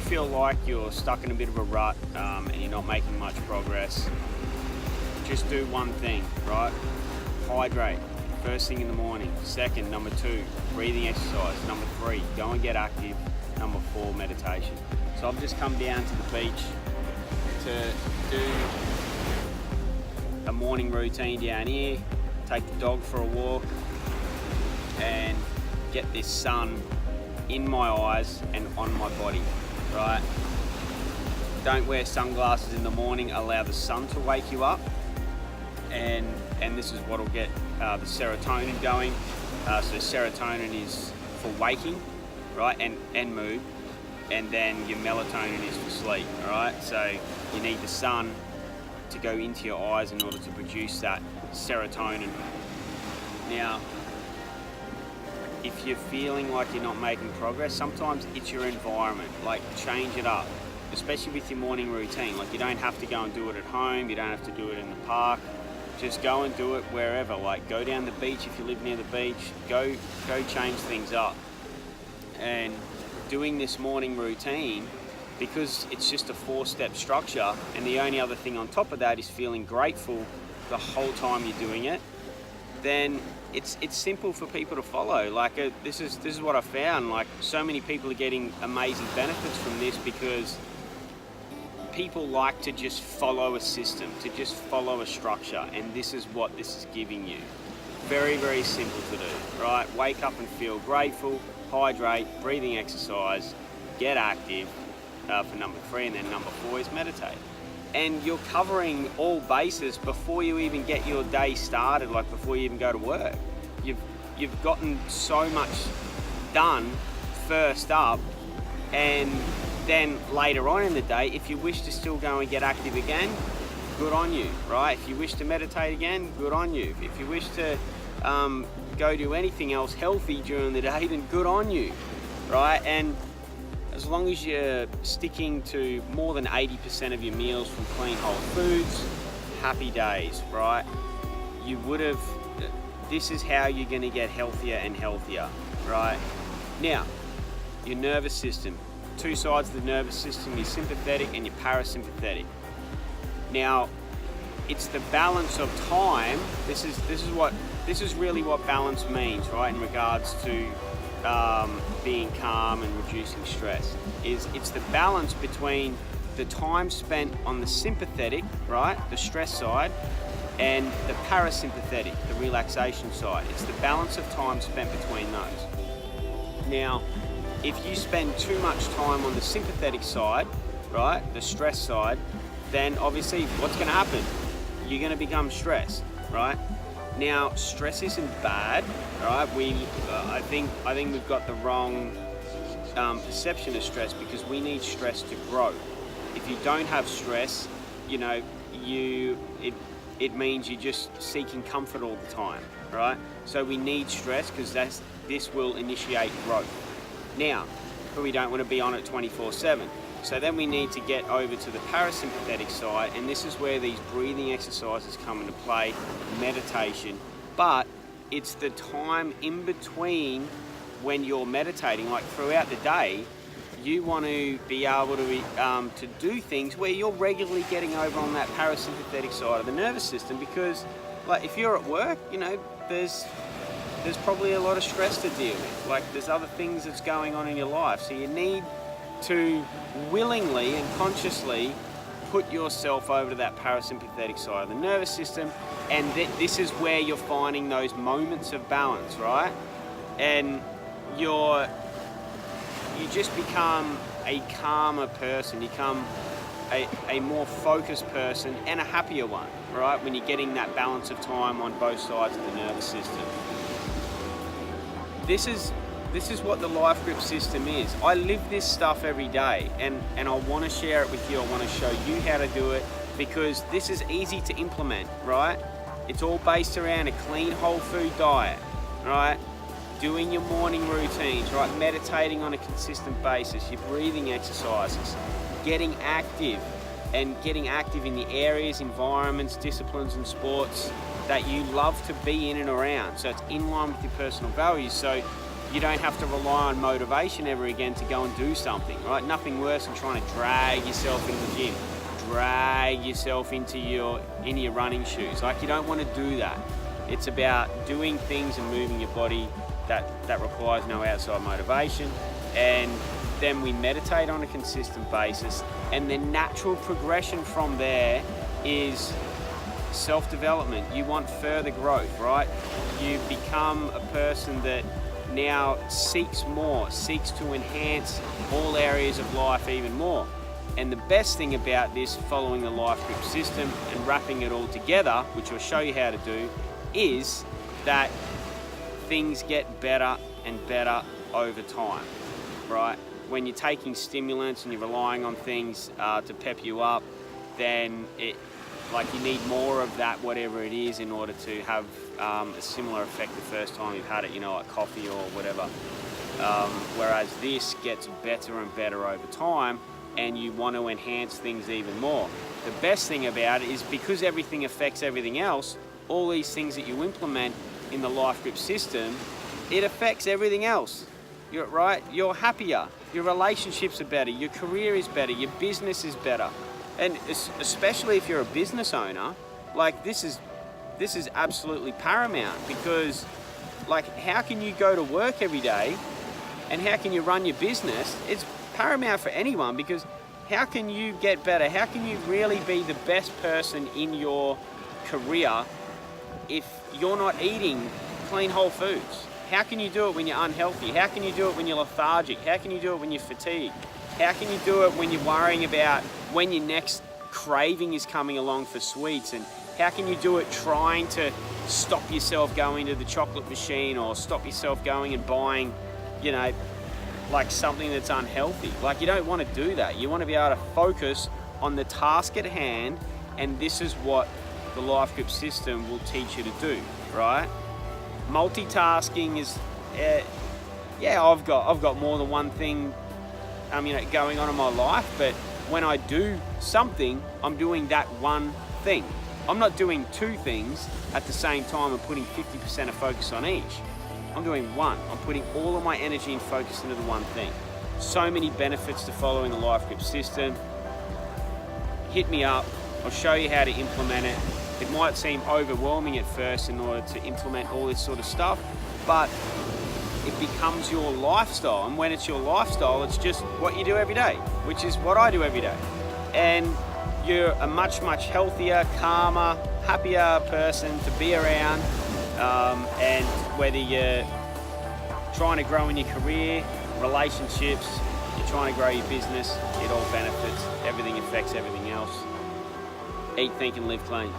you feel like you're stuck in a bit of a rut and you're not making much progress, just do one thing, right? Hydrate, first thing in the morning. Second, number 2, breathing exercise. Number 3, go and get active. Number 4, meditation. So I've just come down to the beach to do a morning routine down here, take the dog for a walk, and get this sun in my eyes and on my body, right? Don't wear sunglasses in the morning, allow the sun to wake you up, and this is what will get the serotonin going. So serotonin is for waking, right, and mood, and then your melatonin is for sleep, all right? So you need the sun to go into your eyes in order to produce that serotonin. Now, if you're feeling like you're not making progress, sometimes it's your environment. Like, change it up, especially with your morning routine. Like, you don't have to go and do it at home, you don't have to do it in the park. Just go and do it wherever. Like, go down the beach if you live near the beach. Go change things up. And doing this morning routine, because it's just a 4-step structure, and the only other thing on top of that is feeling grateful the whole time you're doing it, then it's simple for people to follow. Like, this is what I found. Like, so many people are getting amazing benefits from this because people like to just follow a system, to just follow a structure, and this is what this is giving you. Very, very simple to do, right? Wake up and feel grateful, hydrate, breathing exercise, get active for number 3, and then number 4 is meditate. And you're covering all bases before you even get your day started, like before you even go to work. You've gotten so much done first up, and then later on in the day, if you wish to still go and get active again, good on you, right? If you wish to meditate again, good on you. If you wish to go do anything else healthy during the day, then good on you, right? And as long as you're sticking to more than 80% of your meals from clean whole foods, happy days, right? This is how you're gonna get healthier and healthier, right? Now, your nervous system. 2 sides of the nervous system, your sympathetic and your parasympathetic. Now, it's the balance of time. This is really what balance means, right? In regards to being calm and reducing stress, it's the balance between the time spent on the sympathetic, right, the stress side, and the parasympathetic, the relaxation side. It's the balance of time spent between those. Now, if you spend too much time on the sympathetic side, right, the stress side, then obviously what's going to happen? You're going to become stressed, right? Now, stress isn't bad, right? I think we've got the wrong perception of stress, because we need stress to grow. If you don't have stress, it means you're just seeking comfort all the time, right? So we need stress because this will initiate growth. Now, but we don't want to be on it 24/7. So then we need to get over to the parasympathetic side, and this is where these breathing exercises come into play, meditation. But it's the time in between when you're meditating, like throughout the day, you want to be able to do things where you're regularly getting over on that parasympathetic side of the nervous system, because like if you're at work, there's probably a lot of stress to deal with. Like, there's other things that's going on in your life. So you need to willingly and consciously put yourself over to that parasympathetic side of the nervous system, and this is where you're finding those moments of balance, right? And you just become a calmer person, you become a more focused person and a happier one, right? When you're getting that balance of time on both sides of the nervous system. This is what the Life Grip system is. I live this stuff every day, and I want to share it with you. I want to show you how to do it, because this is easy to implement, right? It's all based around a clean whole food diet, right? Doing your morning routines, right? Meditating on a consistent basis, your breathing exercises, getting active in the areas, environments, disciplines and sports that you love to be in and around. So it's in line with your personal values. So you don't have to rely on motivation ever again to go and do something, right? Nothing worse than trying to drag yourself into the gym, drag yourself into your running shoes. Like, you don't want to do that. It's about doing things and moving your body that requires no outside motivation. And then we meditate on a consistent basis, and the natural progression from there is self-development. You want further growth, right? You become a person that now seeks to enhance all areas of life even more. And the best thing about this, following the life grip system and wrapping it all together, which I'll show you how to do, is that things get better and better over time, right? When you're taking stimulants and you're relying on things to pep you up, then you need more of that, whatever it is, in order to have a similar effect the first time you've had it, like coffee or whatever. Whereas this gets better and better over time, and you want to enhance things even more. The best thing about it is, because everything affects everything else, all these things that you implement in the life grip system, it affects everything else. You're happier, your relationships are better, your career is better, your business is better. And especially if you're a business owner, this is absolutely paramount, because how can you go to work every day and how can you run your business? It's paramount for anyone, because how can you get better? How can you really be the best person in your career if you're not eating clean whole foods? How can you do it when you're unhealthy? How can you do it when you're lethargic? How can you do it when you're fatigued? How can you do it when you're worrying about when your next craving is coming along for sweets? And how can you do it trying to stop yourself going to the chocolate machine, or stop yourself going and buying, something that's unhealthy? You don't want to do that. You want to be able to focus on the task at hand, and this is what the life grip system will teach you to do, right? Multitasking is, I've got more than one thing going on in my life, but when I do something, I'm doing that one thing. I'm not doing two things at the same time and putting 50% of focus on each. I'm doing one. I'm putting all of my energy and focus into the one thing. So many benefits to following the life grip system. Hit me up. I'll show you how to implement it. It might seem overwhelming at first in order to implement all this sort of stuff, but it becomes your lifestyle. And when it's your lifestyle, it's just what you do every day, which is what I do every day. And you're a much, much healthier, calmer, happier person to be around. And whether you're trying to grow in your career, relationships, you're trying to grow your business, it all benefits. Everything affects everything else. Eat, think, and live clean.